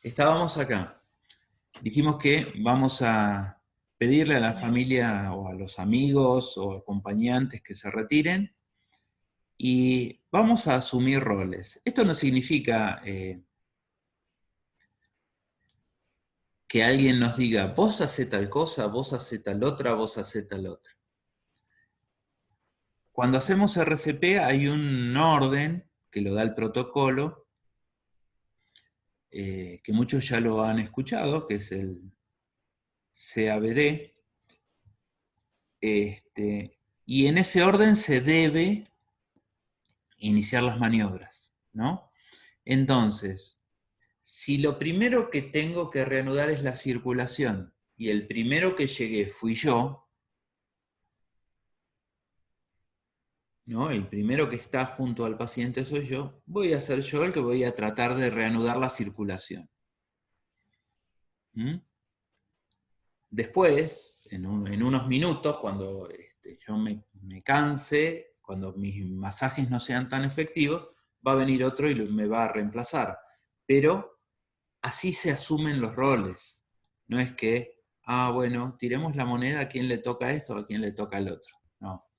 Estábamos acá. Dijimos que vamos a pedirle a la familia o a los amigos o acompañantes que se retiren y vamos a asumir roles. Esto no significa que alguien nos diga, vos hacé tal cosa, vos hacé tal otra, vos hacé tal otra. Cuando hacemos RCP hay un orden que lo da el protocolo, que muchos ya lo han escuchado, que es el CABD. Y en ese orden se debe iniciar las maniobras, ¿no? Entonces, si lo primero que tengo que reanudar es la circulación y el primero que llegué fui yo, ¿no? El primero que está junto al paciente soy yo, voy a ser yo el que voy a tratar de reanudar la circulación. ¿Mm? Después, en unos minutos, cuando yo me canse, cuando mis masajes no sean tan efectivos, va a venir otro y me va a reemplazar. Pero así se asumen los roles. No es que, bueno, tiremos la moneda a quién le toca esto o a quién le toca el otro. No.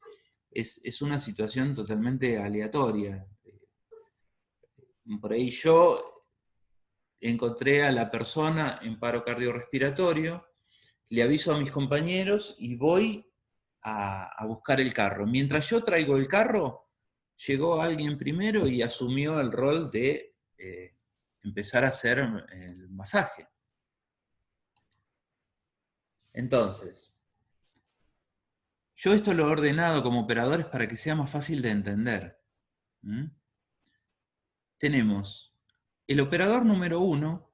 Es una situación totalmente aleatoria. Por ahí yo encontré a la persona en paro cardiorrespiratorio, le aviso a mis compañeros y voy a buscar el carro. Mientras yo traigo el carro, llegó alguien primero y asumió el rol de empezar a hacer el masaje. Entonces, yo esto lo he ordenado como operadores para que sea más fácil de entender. ¿Mm? Tenemos el operador número 1,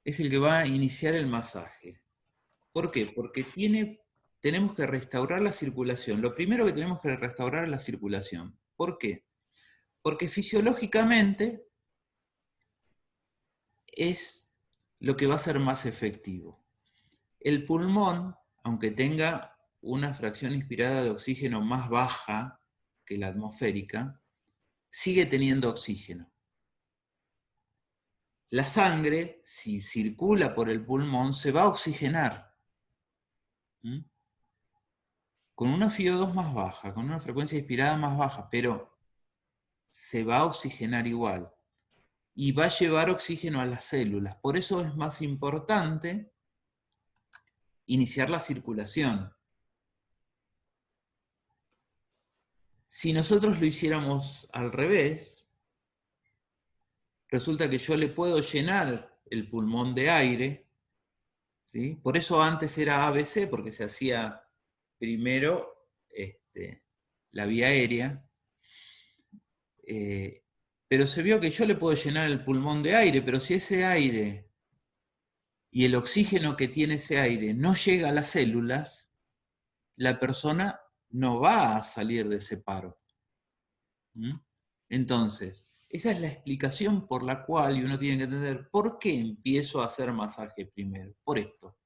es el que va a iniciar el masaje. ¿Por qué? Porque tenemos que restaurar la circulación. Lo primero que tenemos que restaurar es la circulación. ¿Por qué? Porque fisiológicamente es lo que va a ser más efectivo. El pulmón, aunque tenga una fracción inspirada de oxígeno más baja que la atmosférica, sigue teniendo oxígeno. La sangre, si circula por el pulmón, se va a oxigenar. ¿Mm? Con una FiO2 más baja, con una frecuencia inspirada más baja, pero se va a oxigenar igual. Y va a llevar oxígeno a las células. Por eso es más importante iniciar la circulación. Si nosotros lo hiciéramos al revés, resulta que yo le puedo llenar el pulmón de aire, ¿sí? Por eso antes era ABC, porque se hacía primero la vía aérea, pero se vio que yo le puedo llenar el pulmón de aire, pero si ese aire y el oxígeno que tiene ese aire no llega a las células, la persona no va a salir de ese paro. ¿Mm? Entonces, esa es la explicación por la cual uno tiene que entender por qué empiezo a hacer masaje primero. Por esto.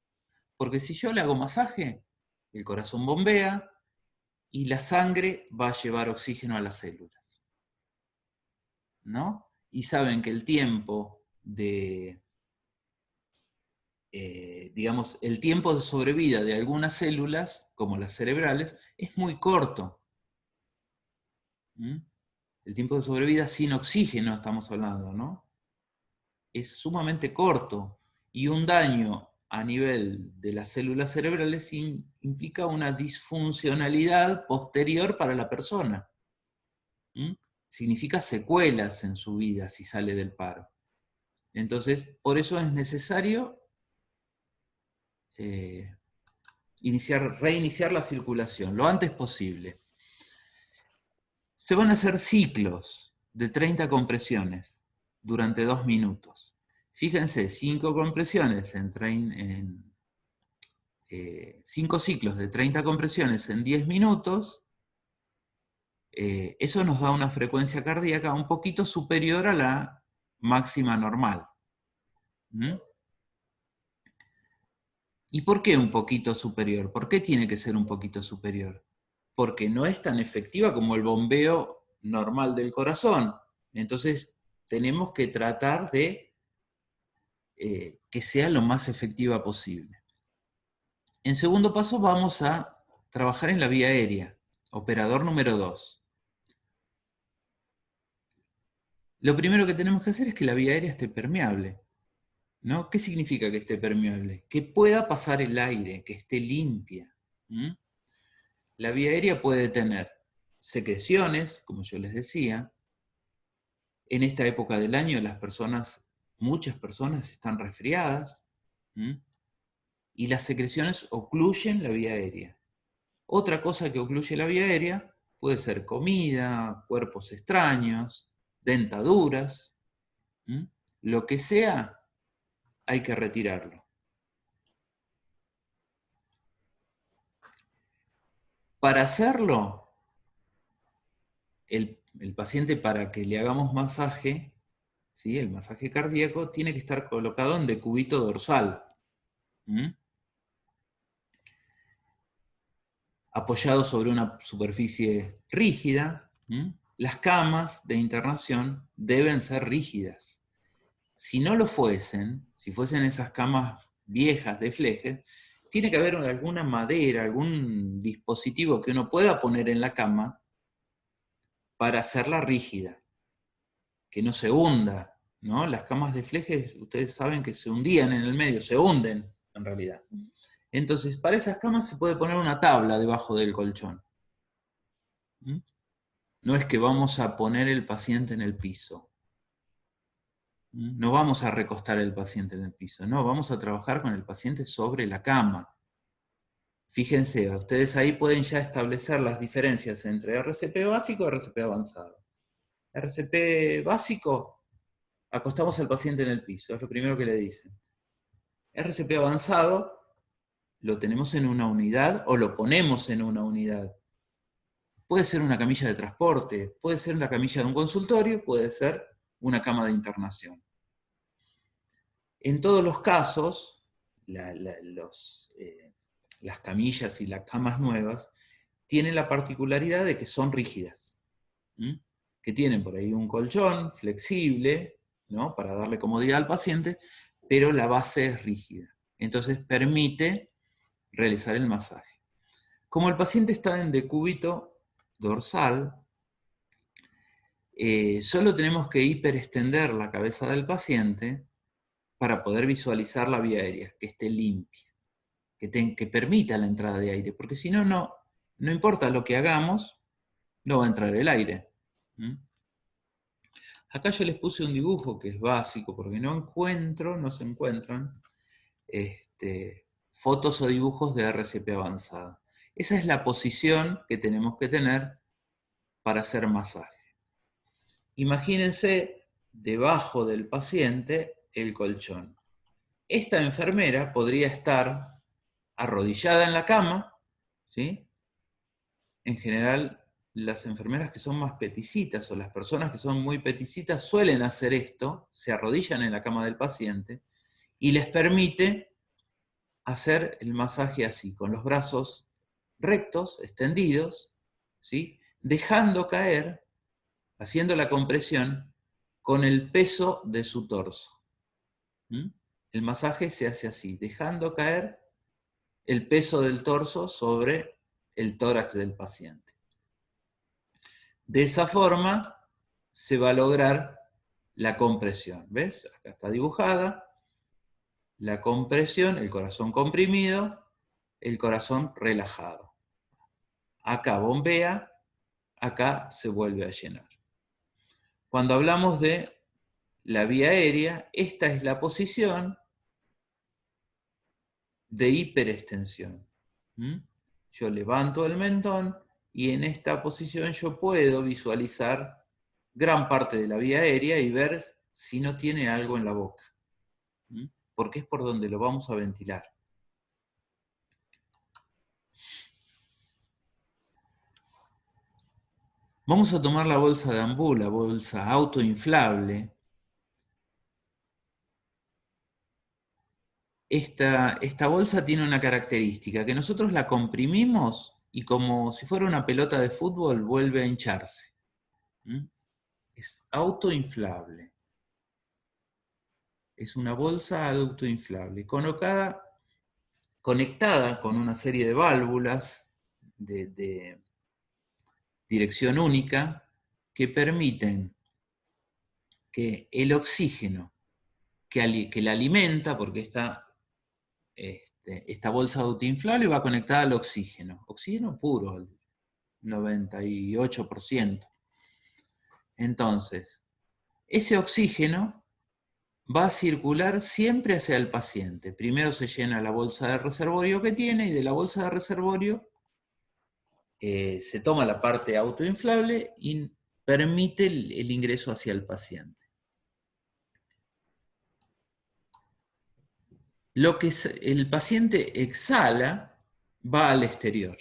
Porque si yo le hago masaje, el corazón bombea y la sangre va a llevar oxígeno a las células, ¿no? Y saben que el tiempo digamos, el tiempo de sobrevida de algunas células, como las cerebrales, es muy corto. ¿Mm? El tiempo de sobrevida sin oxígeno estamos hablando, ¿no? Es sumamente corto y un daño a nivel de las células cerebrales implica una disfuncionalidad posterior para la persona. ¿Mm? Significa secuelas en su vida si sale del paro. Entonces, por eso es necesario reiniciar la circulación lo antes posible. Se van a hacer ciclos de 30 compresiones durante 2 minutos. Fíjense, 5 compresiones 5 ciclos de 30 compresiones en 10 minutos, eso nos da una frecuencia cardíaca un poquito superior a la máxima normal. ¿Mm? ¿Y por qué un poquito superior? ¿Por qué tiene que ser un poquito superior? Porque no es tan efectiva como el bombeo normal del corazón. Entonces tenemos que tratar de que sea lo más efectiva posible. En segundo paso vamos a trabajar en la vía aérea, operador número 2. Lo primero que tenemos que hacer es que la vía aérea esté permeable, ¿no? ¿Qué significa que esté permeable? Que pueda pasar el aire, que esté limpia. La vía aérea puede tener secreciones, como yo les decía. En esta época del año muchas personas están resfriadas, y las secreciones ocluyen la vía aérea. Otra cosa que ocluye la vía aérea puede ser comida, cuerpos extraños, dentaduras, lo que sea, hay que retirarlo. Para hacerlo, el paciente, para que le hagamos masaje, ¿sí? El masaje cardíaco, tiene que estar colocado en decúbito dorsal, apoyado sobre una superficie rígida. Las camas de internación deben ser rígidas. Si no lo fuesen, si fuesen esas camas viejas de flejes, tiene que haber alguna madera, algún dispositivo que uno pueda poner en la cama para hacerla rígida, que no se hunda, ¿no? Las camas de flejes, ustedes saben que se hundían en el medio, se hunden en realidad. Entonces, para esas camas se puede poner una tabla debajo del colchón. No es que vamos a poner el paciente en el piso. No vamos a recostar al paciente en el piso, no, vamos a trabajar con el paciente sobre la cama. Fíjense, ustedes ahí pueden ya establecer las diferencias entre RCP básico y RCP avanzado. RCP básico, acostamos al paciente en el piso, es lo primero que le dicen. RCP avanzado, lo tenemos en una unidad o lo ponemos en una unidad. Puede ser una camilla de transporte, puede ser una camilla de un consultorio, puede ser una cama de internación. En todos los casos, las camillas y las camas nuevas tienen la particularidad de que son rígidas, que tienen por ahí un colchón flexible, ¿no? Para darle comodidad al paciente, pero la base es rígida. Entonces permite realizar el masaje. Como el paciente está en decúbito dorsal, solo tenemos que hiperextender la cabeza del paciente para poder visualizar la vía aérea, que esté limpia, que permita la entrada de aire, porque si no, no importa lo que hagamos, no va a entrar el aire. Acá yo les puse un dibujo que es básico, porque no se encuentran fotos o dibujos de RCP avanzada. Esa es la posición que tenemos que tener para hacer masaje. Imagínense debajo del paciente el colchón. Esta enfermera podría estar arrodillada en la cama, ¿sí? En general, las enfermeras que son más peticitas o las personas que son muy peticitas suelen hacer esto, se arrodillan en la cama del paciente y les permite hacer el masaje así, con los brazos rectos, extendidos, ¿sí? Dejando caer, haciendo la compresión con el peso de su torso. El masaje se hace así, dejando caer el peso del torso sobre el tórax del paciente. De esa forma se va a lograr la compresión. ¿Ves? Acá está dibujada la compresión, el corazón comprimido, el corazón relajado. Acá bombea, acá se vuelve a llenar. Cuando hablamos de la vía aérea, esta es la posición de hiperextensión. Yo levanto el mentón y en esta posición yo puedo visualizar gran parte de la vía aérea y ver si no tiene algo en la boca, porque es por donde lo vamos a ventilar. Vamos a tomar la bolsa de Ambú, la bolsa autoinflable. Esta bolsa tiene una característica, que nosotros la comprimimos y como si fuera una pelota de fútbol vuelve a hincharse. Es autoinflable. Es una bolsa autoinflable, conectada con una serie de válvulas de dirección única que permiten que el oxígeno que la alimenta, porque esta bolsa autoinflable va conectada al oxígeno puro, el 98%. Entonces, ese oxígeno va a circular siempre hacia el paciente. Primero se llena la bolsa de reservorio que tiene, y de la bolsa de reservorio se toma la parte autoinflable y permite el ingreso hacia el paciente. Lo que el paciente exhala va al exterior.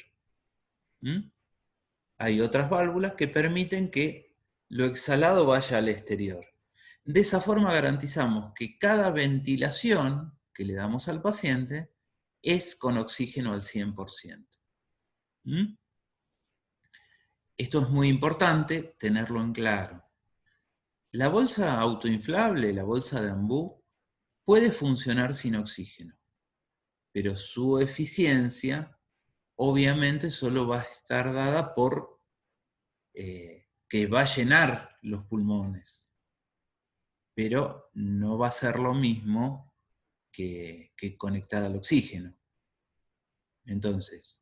Hay otras válvulas que permiten que lo exhalado vaya al exterior. De esa forma garantizamos que cada ventilación que le damos al paciente es con oxígeno al 100%. Esto es muy importante tenerlo en claro. La bolsa autoinflable, la bolsa de Ambú, puede funcionar sin oxígeno, pero su eficiencia obviamente solo va a estar dada por que va a llenar los pulmones, pero no va a ser lo mismo que conectada al oxígeno. Entonces,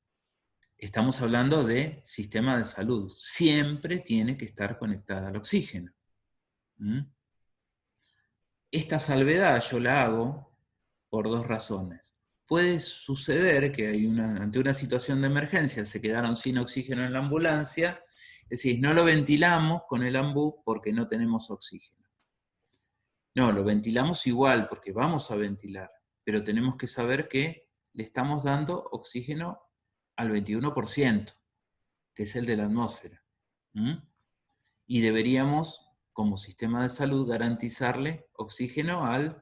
estamos hablando de sistema de salud. Siempre tiene que estar conectada al oxígeno. Esta salvedad yo la hago por dos razones. Puede suceder que ante una situación de emergencia se quedaron sin oxígeno en la ambulancia, es decir, no lo ventilamos con el Ambú porque no tenemos oxígeno. No, lo ventilamos igual porque vamos a ventilar, pero tenemos que saber que le estamos dando oxígeno al 21%, que es el de la atmósfera. Y deberíamos, como sistema de salud, garantizarle oxígeno al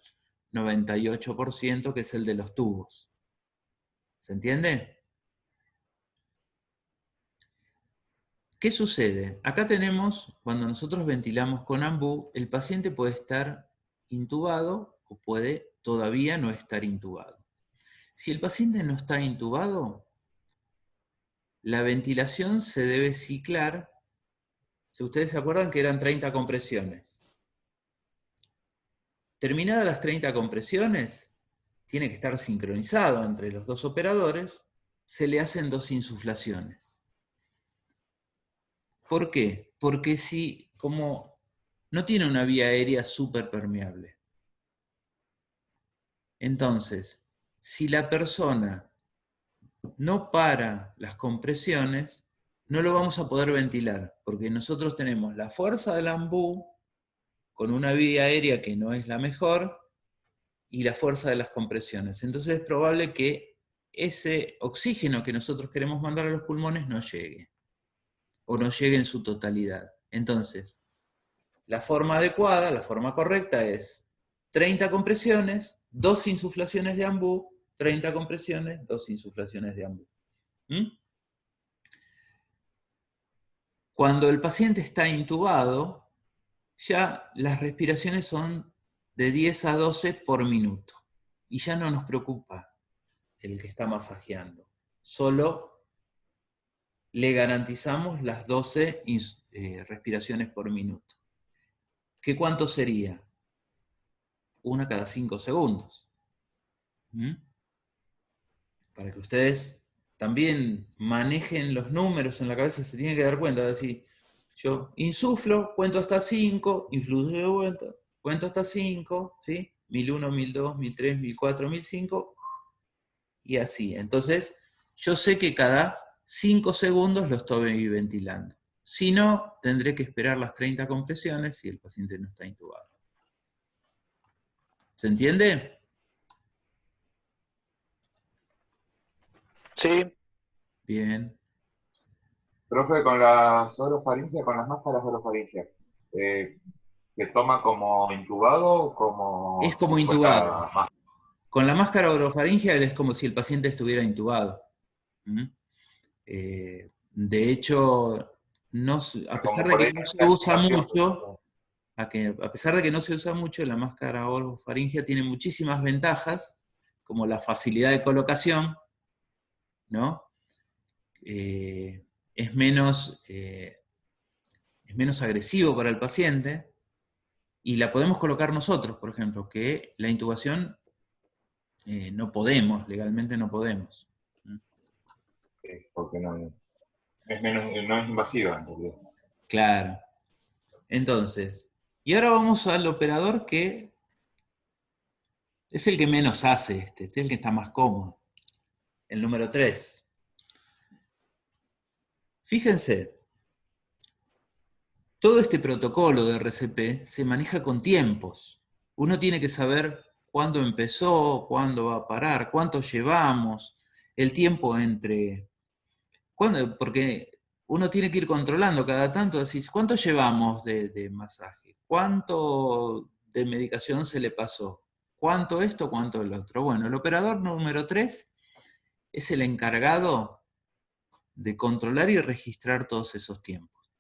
98%, que es el de los tubos. ¿Se entiende? ¿Qué sucede? Acá tenemos, cuando nosotros ventilamos con Ambú, el paciente puede estar intubado o puede todavía no estar intubado. Si el paciente no está intubado, la ventilación se debe ciclar. Si ustedes se acuerdan que eran 30 compresiones. Terminadas las 30 compresiones, tiene que estar sincronizado entre los dos operadores, se le hacen 2 insuflaciones. ¿Por qué? Porque si, como no tiene una vía aérea súper permeable, entonces, si la persona no para las compresiones, no lo vamos a poder ventilar, porque nosotros tenemos la fuerza del Ambú con una vía aérea que no es la mejor, y la fuerza de las compresiones. Entonces es probable que ese oxígeno que nosotros queremos mandar a los pulmones no llegue, o no llegue en su totalidad. Entonces, la forma adecuada, la forma correcta es 30 compresiones, 2 insuflaciones de Ambú, 30 compresiones, 2 insuflaciones de Ambú. Cuando el paciente está intubado, ya las respiraciones son de 10 a 12 por minuto. Y ya no nos preocupa el que está masajeando. Solo le garantizamos las 12 respiraciones por minuto. ¿Qué cuánto sería? Una cada 5 segundos. Para que ustedes también manejen los números en la cabeza, se tienen que dar cuenta. Es decir, yo insuflo, cuento hasta 5, influyo de vuelta, cuento hasta 5, ¿sí? 1001, 1002, 1003, 1004, 1005, y así. Entonces, yo sé que cada 5 segundos lo estoy ventilando. Si no, tendré que esperar las 30 compresiones si el paciente no está intubado. ¿Se entiende? Sí. Bien. Profe, con las orofaringeas, con las máscaras orofaringeas, ¿se toma como intubado o como Es como si intubado. fuera... Con la máscara orofaringea es como si el paciente estuviera intubado. De hecho, a pesar Como de por que ahí no se la usa intubación, mucho, a pesar de que no se usa mucho, la máscara orofaringea tiene muchísimas ventajas, como la facilidad de colocación, ¿no? Es menos agresivo para el paciente, y la podemos colocar nosotros, por ejemplo, que la intubación no podemos, legalmente no podemos. Porque no es menos, no es invasiva en realidad. Claro. Entonces, y ahora vamos al operador que es el que menos hace, este es el que está más cómodo. El número 3. Fíjense, todo este protocolo de RCP se maneja con tiempos. Uno tiene que saber cuándo empezó, cuándo va a parar, cuánto llevamos, el tiempo entre... porque uno tiene que ir controlando cada tanto, decir, ¿cuánto llevamos de masaje? ¿Cuánto de medicación se le pasó? ¿Cuánto esto, cuánto el otro? Bueno, el operador número 3 es el encargado de controlar y registrar todos esos tiempos.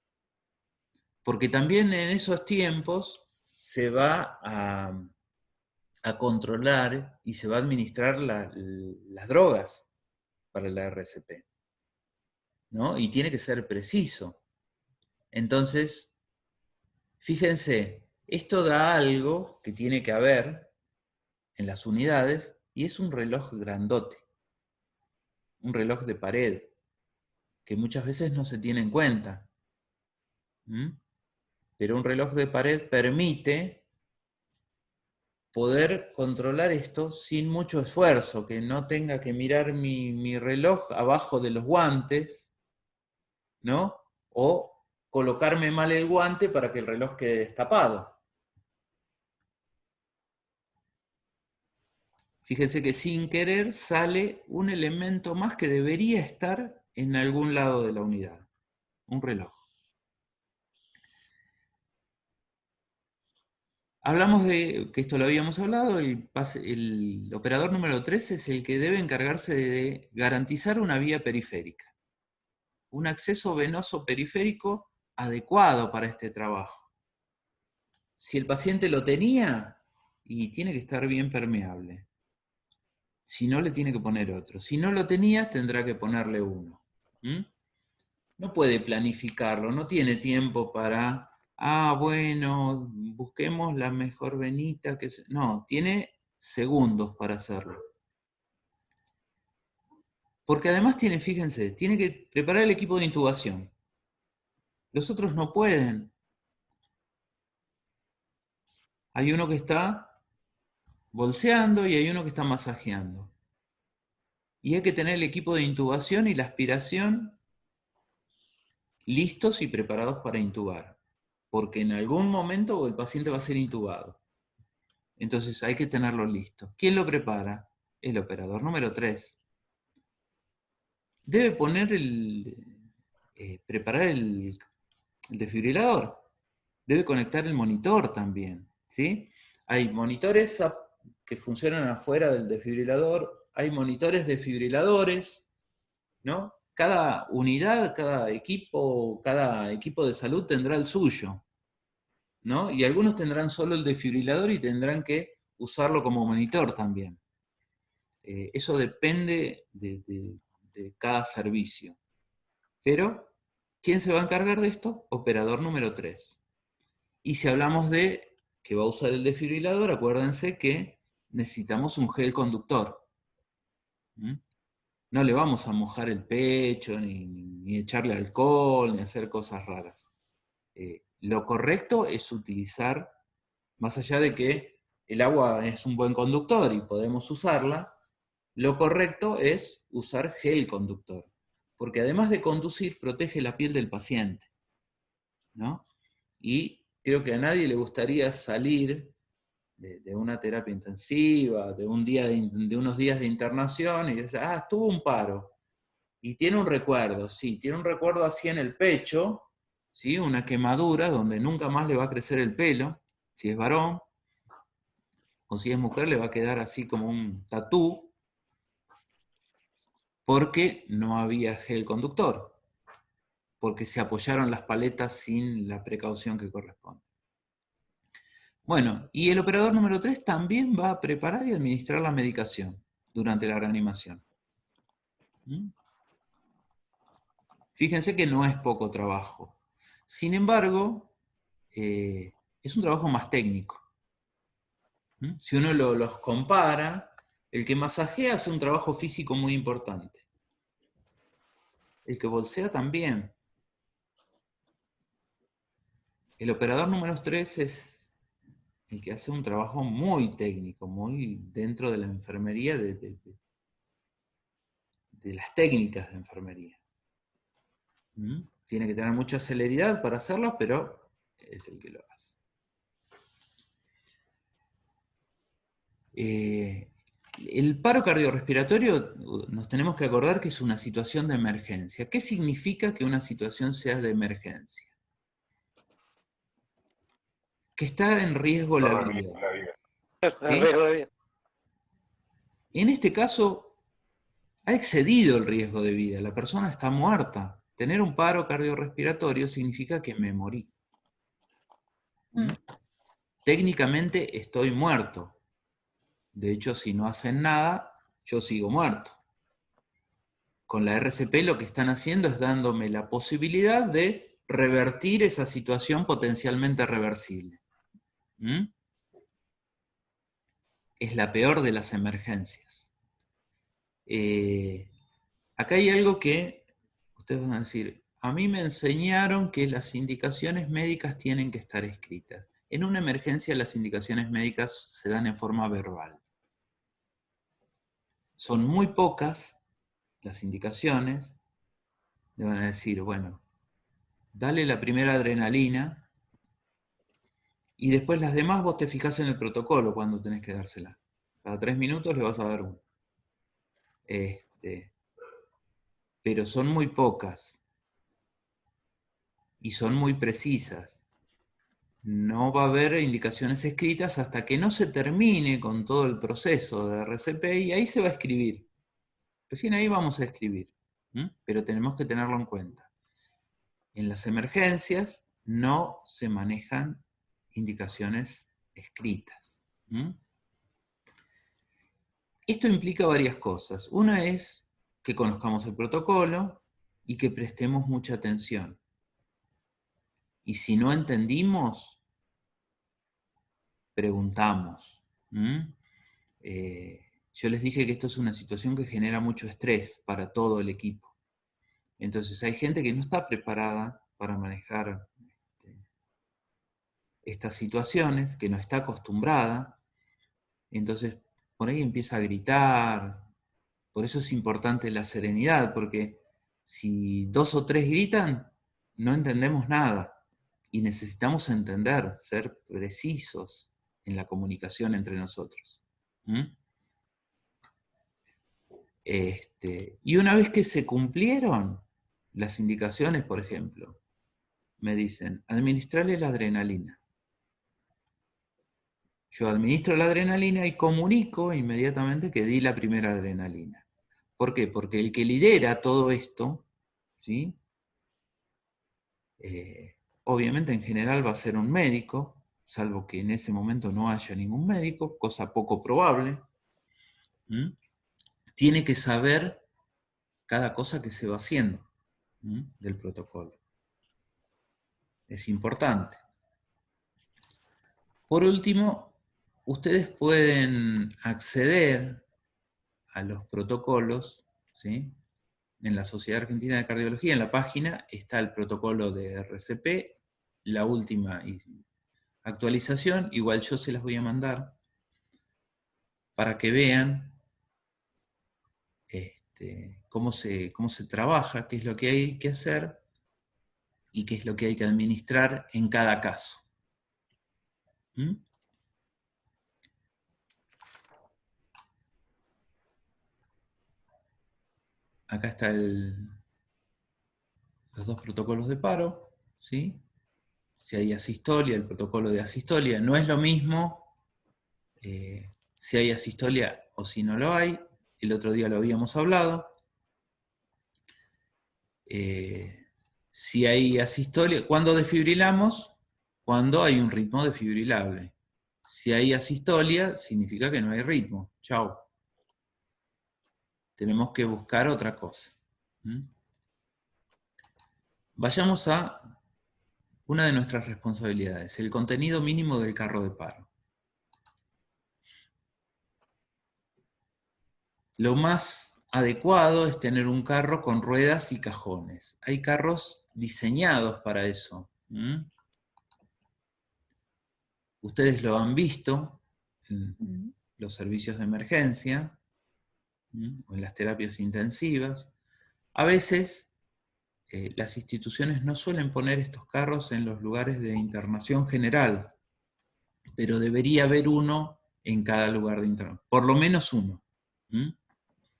Porque también en esos tiempos se va a controlar y se va a administrar las drogas para la RCP, ¿no? Y tiene que ser preciso. Entonces, fíjense, esto da algo que tiene que haber en las unidades, y es un reloj grandote, un reloj de pared, que muchas veces no se tiene en cuenta. Pero un reloj de pared permite poder controlar esto sin mucho esfuerzo, que no tenga que mirar mi reloj abajo de los guantes, ¿no? O colocarme mal el guante para que el reloj quede destapado. Fíjense que sin querer sale un elemento más que debería estar en algún lado de la unidad, un reloj. Hablamos de, que esto lo habíamos hablado, el operador número 3 es el que debe encargarse de garantizar una vía periférica, un acceso venoso periférico adecuado para este trabajo. Si el paciente lo tenía, y tiene que estar bien permeable. Si no, le tiene que poner otro. Si no lo tenía, tendrá que ponerle uno. No puede planificarlo, no tiene tiempo para, bueno, busquemos la mejor venita. No, tiene segundos para hacerlo. Porque además tiene, fíjense, tiene que preparar el equipo de intubación. Los otros no pueden. Hay uno que está bolseando y hay uno que está masajeando. Y hay que tener el equipo de intubación y la aspiración listos y preparados para intubar. Porque en algún momento el paciente va a ser intubado. Entonces hay que tenerlo listo. ¿Quién lo prepara? El operador número 3. Debe preparar el desfibrilador. Debe conectar el monitor también. ¿Sí? Hay monitores que funcionan afuera del desfibrilador. Hay monitores desfibriladores, ¿no? Cada unidad, cada equipo de salud tendrá el suyo, ¿no? Y algunos tendrán solo el desfibrilador y tendrán que usarlo como monitor también. Eso depende de cada servicio. Pero, ¿quién se va a encargar de esto? Operador número 3. Y si hablamos de que va a usar el desfibrilador, acuérdense que necesitamos un gel conductor. No le vamos a mojar el pecho, ni echarle alcohol, ni hacer cosas raras. Lo correcto es utilizar, más allá de que el agua es un buen conductor y podemos usarla, lo correcto es usar gel conductor, porque además de conducir, protege la piel del paciente, ¿no? Y creo que a nadie le gustaría salir de una terapia intensiva, de unos días de internación, y decir, estuvo un paro. Y tiene un recuerdo, sí, tiene un recuerdo así en el pecho, ¿sí? Una quemadura donde nunca más le va a crecer el pelo, si es varón, o si es mujer le va a quedar así como un tatú, porque no había gel conductor, porque se apoyaron las paletas sin la precaución que corresponde. Bueno, y el operador número 3 también va a preparar y administrar la medicación durante la reanimación. ¿Mm? Fíjense que no es poco trabajo. Sin embargo, es un trabajo más técnico. ¿Mm? Si uno los compara, el que masajea hace un trabajo físico muy importante. El que bolsea también. El operador número 3 es el que hace un trabajo muy técnico, muy dentro de la enfermería, de las técnicas de enfermería. ¿Mm? Tiene que tener mucha celeridad para hacerlo, pero es el que lo hace. El paro cardiorrespiratorio, nos tenemos que acordar que es una situación de emergencia. ¿Qué significa que una situación sea de emergencia? Que está en riesgo la Corre vida. riesgo la vida. En ¿Sí? riesgo de vida. En este caso, ha excedido el riesgo de vida. La persona está muerta. Tener un paro cardiorrespiratorio significa que me morí. ¿Mm? Técnicamente estoy muerto. De hecho, si no hacen nada, yo sigo muerto. Con la RCP lo que están haciendo es dándome la posibilidad de revertir esa situación potencialmente reversible. ¿Mm? Es la peor de las emergencias. Acá hay algo que ustedes van a decir, a mí me enseñaron que las indicaciones médicas tienen que estar escritas. En una emergencia las indicaciones médicas se dan en forma verbal. Son muy pocas las indicaciones. Le van a decir, bueno, dale la primera adrenalina y después las demás vos te fijás en el protocolo cuando tenés que dársela. Cada 3 minutos le vas a dar uno. Pero son muy pocas y son muy precisas. No va a haber indicaciones escritas hasta que no se termine con todo el proceso de RCP y ahí se va a escribir. Recién ahí vamos a escribir, pero tenemos que tenerlo en cuenta. En las emergencias no se manejan indicaciones escritas. Esto implica varias cosas. Una es que conozcamos el protocolo y que prestemos mucha atención. Y si no entendimos, preguntamos. Yo les dije que esto es una situación que genera mucho estrés para todo el equipo. Entonces hay gente que no está preparada para manejar estas situaciones, que no está acostumbrada. Entonces por ahí empieza a gritar. Por eso es importante la serenidad, porque si 2 o 3 gritan, no entendemos nada. Y necesitamos entender, ser precisos en la comunicación entre nosotros. Y una vez que se cumplieron las indicaciones, por ejemplo, me dicen, administrarle la adrenalina. Yo administro la adrenalina y comunico inmediatamente que di la primera adrenalina. ¿Por qué? Porque el que lidera todo esto, ¿sí? Obviamente en general va a ser un médico, salvo que en ese momento no haya ningún médico, cosa poco probable. Tiene que saber cada cosa que se va haciendo del protocolo. Es importante. Por último, ustedes pueden acceder a los protocolos, ¿sí? En la Sociedad Argentina de Cardiología, en la página, está el protocolo de RCP, la última actualización, igual yo se las voy a mandar, para que vean cómo se trabaja, qué es lo que hay que hacer y qué es lo que hay que administrar en cada caso. Acá están los 2 protocolos de paro, ¿sí? Si hay asistolia, el protocolo de asistolia. No es lo mismo si hay asistolia o si no lo hay. El otro día lo habíamos hablado. Si hay asistolia, ¿cuándo desfibrilamos? Cuando hay un ritmo desfibrilable. Si hay asistolia, significa que no hay ritmo. Chau. Tenemos que buscar otra cosa. Vayamos a una de nuestras responsabilidades, el contenido mínimo del carro de paro. Lo más adecuado es tener un carro con ruedas y cajones. Hay carros diseñados para eso. Ustedes lo han visto en los servicios de emergencia, o en las terapias intensivas. A veces las instituciones no suelen poner estos carros en los lugares de internación general, pero debería haber uno en cada lugar de internación, por lo menos uno.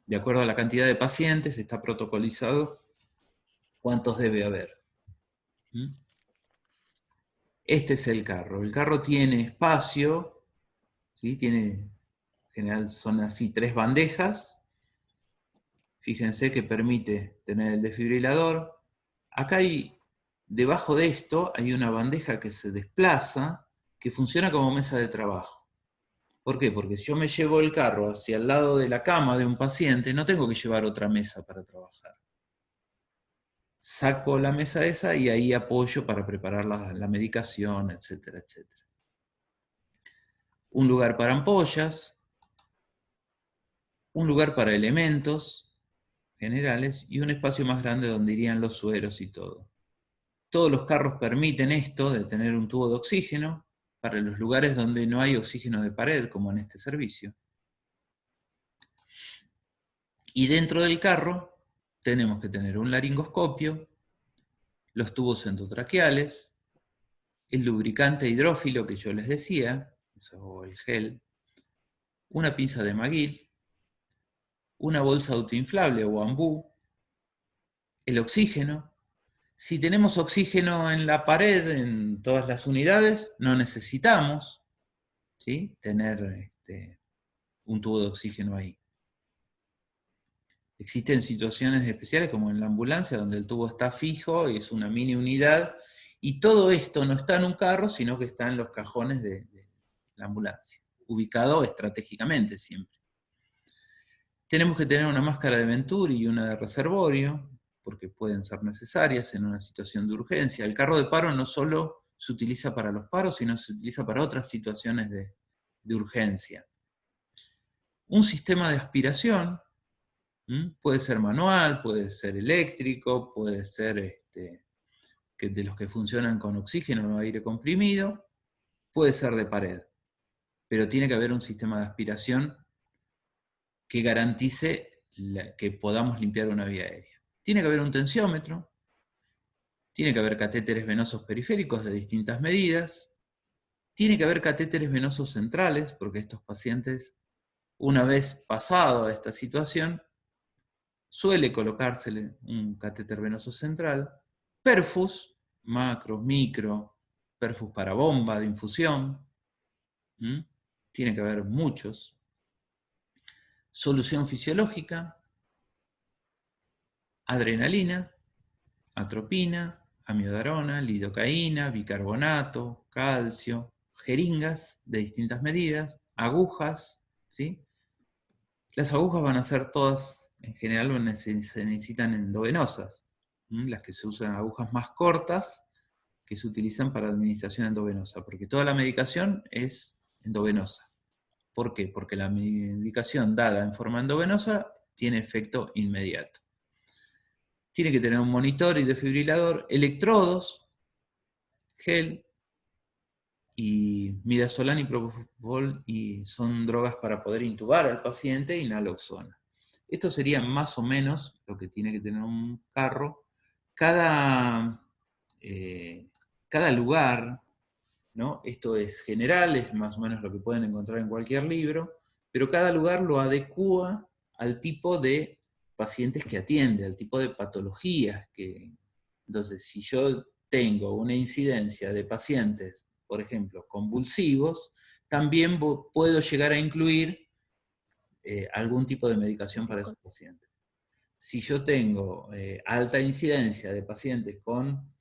De acuerdo a la cantidad de pacientes, está protocolizado cuántos debe haber. Este es el carro. El carro tiene espacio, ¿sí? En general son así 3 bandejas. Fíjense que permite tener el desfibrilador. Acá debajo de esto hay una bandeja que se desplaza, que funciona como mesa de trabajo. ¿Por qué? Porque si yo me llevo el carro hacia el lado de la cama de un paciente, no tengo que llevar otra mesa para trabajar. Saco la mesa esa y ahí apoyo para preparar la medicación, etcétera, etcétera. Un lugar para ampollas, un lugar para elementos generales y un espacio más grande donde irían los sueros y todo. Todos los carros permiten esto de tener un tubo de oxígeno para los lugares donde no hay oxígeno de pared, como en este servicio. Y dentro del carro tenemos que tener un laringoscopio, los tubos endotraqueales, el lubricante hidrófilo que yo les decía, o el gel, una pinza de McGill, una bolsa autoinflable o bambú, el oxígeno. Si tenemos oxígeno en la pared, en todas las unidades, no necesitamos, ¿sí?, tener un tubo de oxígeno ahí. Existen situaciones especiales como en la ambulancia, donde el tubo está fijo y es una mini unidad, y todo esto no está en un carro, sino que está en los cajones de la ambulancia, ubicado estratégicamente siempre. Tenemos que tener una máscara de Venturi y una de reservorio, porque pueden ser necesarias en una situación de urgencia. El carro de paro no solo se utiliza para los paros, sino se utiliza para otras situaciones de urgencia. Un sistema de aspiración, puede ser manual, puede ser eléctrico, puede ser de los que funcionan con oxígeno o aire comprimido, puede ser de pared, pero tiene que haber un sistema de aspiración que garantice que podamos limpiar una vía aérea. Tiene que haber un tensiómetro, tiene que haber catéteres venosos periféricos de distintas medidas, tiene que haber catéteres venosos centrales, porque estos pacientes, una vez pasado a esta situación, suele colocársele un catéter venoso central, perfus, macro, micro, perfus para bomba de infusión, tiene que haber muchos. Solución fisiológica, adrenalina, atropina, amiodarona, lidocaína, bicarbonato, calcio, jeringas de distintas medidas, agujas, ¿sí? Las agujas van a ser todas, en general se necesitan endovenosas, las que se usan, agujas más cortas, que se utilizan para administración endovenosa, porque toda la medicación es endovenosa. ¿Por qué? Porque la medicación dada en forma endovenosa tiene efecto inmediato. Tiene que tener un monitor y desfibrilador, electrodos, gel, y midazolam y propofol, y son drogas para poder intubar al paciente, y naloxona. Esto sería más o menos lo que tiene que tener un carro. Cada lugar, ¿no? Esto es general, es más o menos lo que pueden encontrar en cualquier libro, pero cada lugar lo adecúa al tipo de pacientes que atiende, al tipo de patologías que... Entonces, si yo tengo una incidencia de pacientes, por ejemplo, convulsivos, también puedo llegar a incluir algún tipo de medicación para esos pacientes. Si yo tengo alta incidencia de pacientes con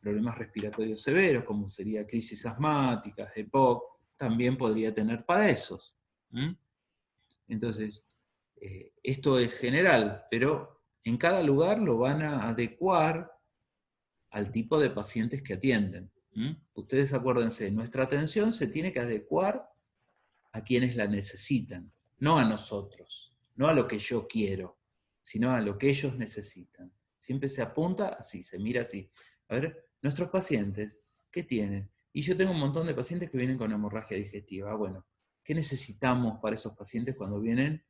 problemas respiratorios severos, como sería crisis asmáticas, EPOC, también podría tener para esos. Entonces, esto es general, pero en cada lugar lo van a adecuar al tipo de pacientes que atienden. Ustedes acuérdense, nuestra atención se tiene que adecuar a quienes la necesitan, no a nosotros, no a lo que yo quiero, sino a lo que ellos necesitan. Siempre se apunta así, se mira así. A ver, nuestros pacientes, ¿qué tienen? Y yo tengo un montón de pacientes que vienen con hemorragia digestiva. Bueno, ¿qué necesitamos para esos pacientes cuando vienen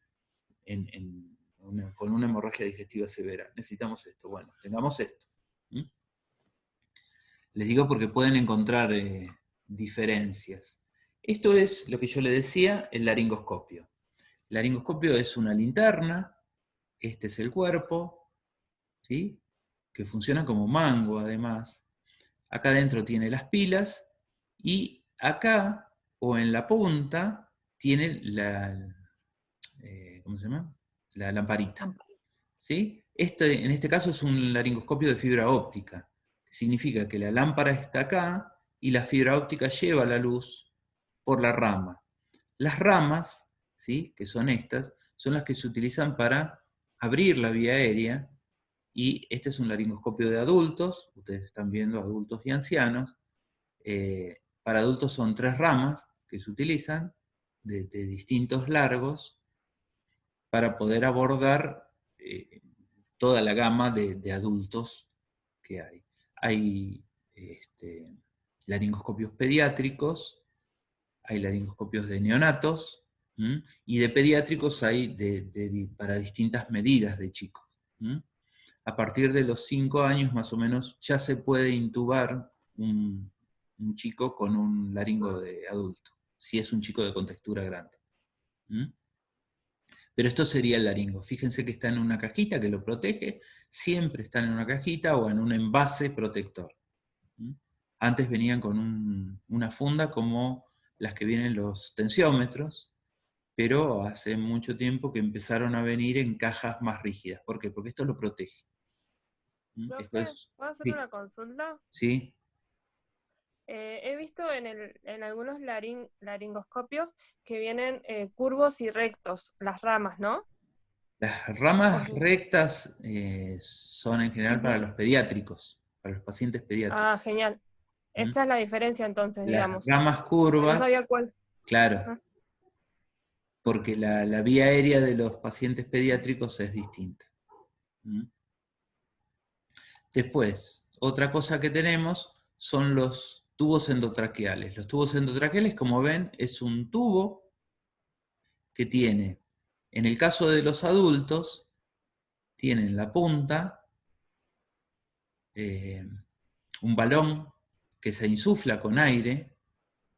con una hemorragia digestiva severa? Necesitamos esto. Bueno, tengamos esto. Les digo porque pueden encontrar diferencias. Esto es lo que yo le decía, el laringoscopio. El laringoscopio es una linterna, este es el cuerpo, ¿sí? Que funciona como mango además. Acá adentro tiene las pilas, y acá, o en la punta, tiene ¿cómo se llama? La lamparita. ¿Sí? En este caso es un laringoscopio de fibra óptica. Significa que la lámpara está acá y la fibra óptica lleva la luz por la rama. Las ramas, ¿sí?, que son estas, son las que se utilizan para abrir la vía aérea, y este es un laringoscopio de adultos, ustedes están viendo adultos y ancianos. Para adultos son 3 ramas que se utilizan, de distintos largos, para poder abordar toda la gama de adultos que hay. Hay laringoscopios pediátricos, hay laringoscopios de neonatos, y de pediátricos hay para distintas medidas de chicos. A partir de los 5 años más o menos ya se puede intubar un chico con un laringo de adulto, si es un chico de contextura grande. Pero esto sería el laringo. Fíjense que está en una cajita que lo protege, siempre están en una cajita o en un envase protector. Antes venían con una funda como las que vienen los tensiómetros, pero hace mucho tiempo que empezaron a venir en cajas más rígidas. ¿Por qué? Porque esto lo protege. Profe, ¿puedo hacer una consulta? Sí. He visto en algunos laringoscopios que vienen curvos y rectos, las ramas, ¿no? Las ramas rectas son en general para los pediátricos, para los pacientes pediátricos. Ah, genial. Esta es la diferencia entonces, digamos. Las ramas curvas, no sabía cuál. Claro, porque la vía aérea de los pacientes pediátricos es distinta. Después, otra cosa que tenemos son los tubos endotraqueales. Los tubos endotraqueales, como ven, es un tubo que tiene, en el caso de los adultos, tiene en la punta un balón que se insufla con aire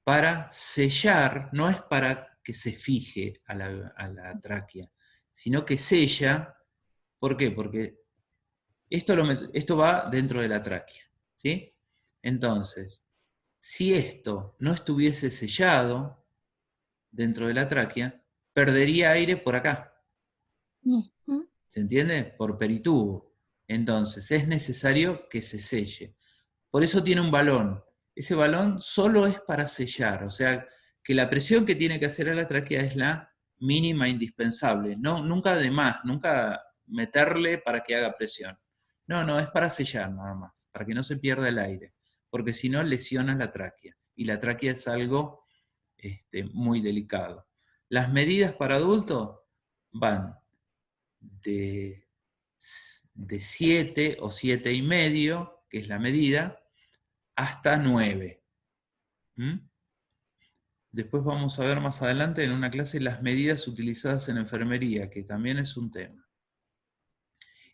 para sellar, no es para que se fije a la tráquea, sino que sella. ¿Por qué? Porque esto va dentro de la tráquea, ¿sí? Entonces, si esto no estuviese sellado dentro de la tráquea, perdería aire por acá. ¿Se entiende? Por peritubo. Entonces, es necesario que se selle. Por eso tiene un balón. Ese balón solo es para sellar, o sea, que la presión que tiene que hacer a la tráquea es la mínima indispensable, nunca de más, nunca meterle para que haga presión. No, es para sellar nada más, para que no se pierda el aire, porque si no lesiona la tráquea, y la tráquea es algo muy delicado. Las medidas para adultos van de 7 o 7,5, que es la medida, hasta 9. Después vamos a ver más adelante en una clase las medidas utilizadas en enfermería, que también es un tema.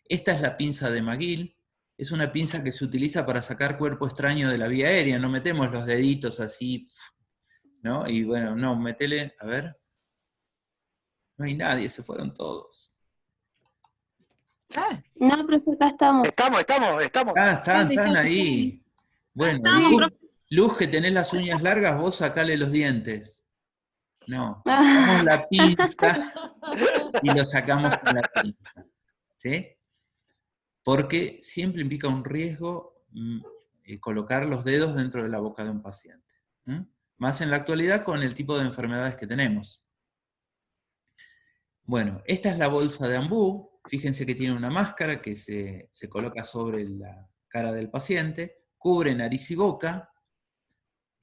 Esta es la pinza de McGill. Es una pinza que se utiliza para sacar cuerpo extraño de la vía aérea. No metemos los deditos así, ¿no? Y bueno, no, metele, a ver. No hay nadie, se fueron todos. No, profe, acá estamos. Estamos. Ah, están ahí. Bueno, Luz, que tenés las uñas largas, vos sacale los dientes. No, sacamos la pinza y lo sacamos con la pinza. ¿Sí? Porque siempre implica un riesgo colocar los dedos dentro de la boca de un paciente. Más en la actualidad con el tipo de enfermedades que tenemos. Bueno, esta es la bolsa de ambú. Fíjense que tiene una máscara que se coloca sobre la cara del paciente, cubre nariz y boca.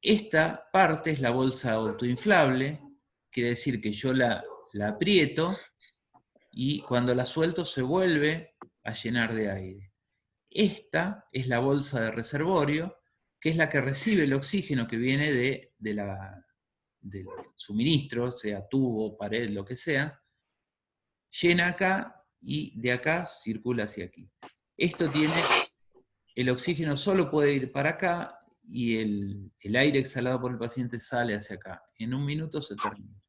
Esta parte es la bolsa autoinflable, quiere decir que yo la aprieto y cuando la suelto se vuelve a llenar de aire. Esta es la bolsa de reservorio, que es la que recibe el oxígeno que viene del suministro, sea tubo, pared, lo que sea, llena acá y de acá circula hacia aquí. Esto tiene, el oxígeno solo puede ir para acá y el aire exhalado por el paciente sale hacia acá. En 1 minuto se termina.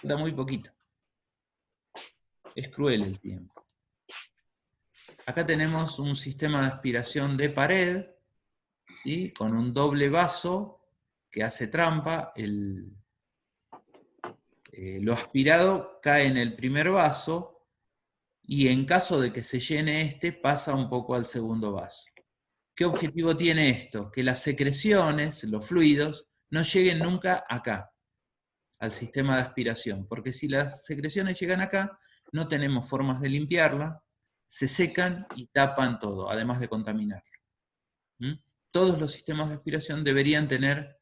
Da muy poquito. Es cruel el tiempo. Acá tenemos un sistema de aspiración de pared, ¿sí? Con un doble vaso que hace trampa. Lo aspirado cae en el primer vaso y en caso de que se llene este, pasa un poco al segundo vaso. ¿Qué objetivo tiene esto? Que las secreciones, los fluidos, no lleguen nunca acá, al sistema de aspiración, porque si las secreciones llegan acá, no tenemos formas de limpiarla, se secan y tapan todo, además de contaminarlo. Todos los sistemas de aspiración deberían tener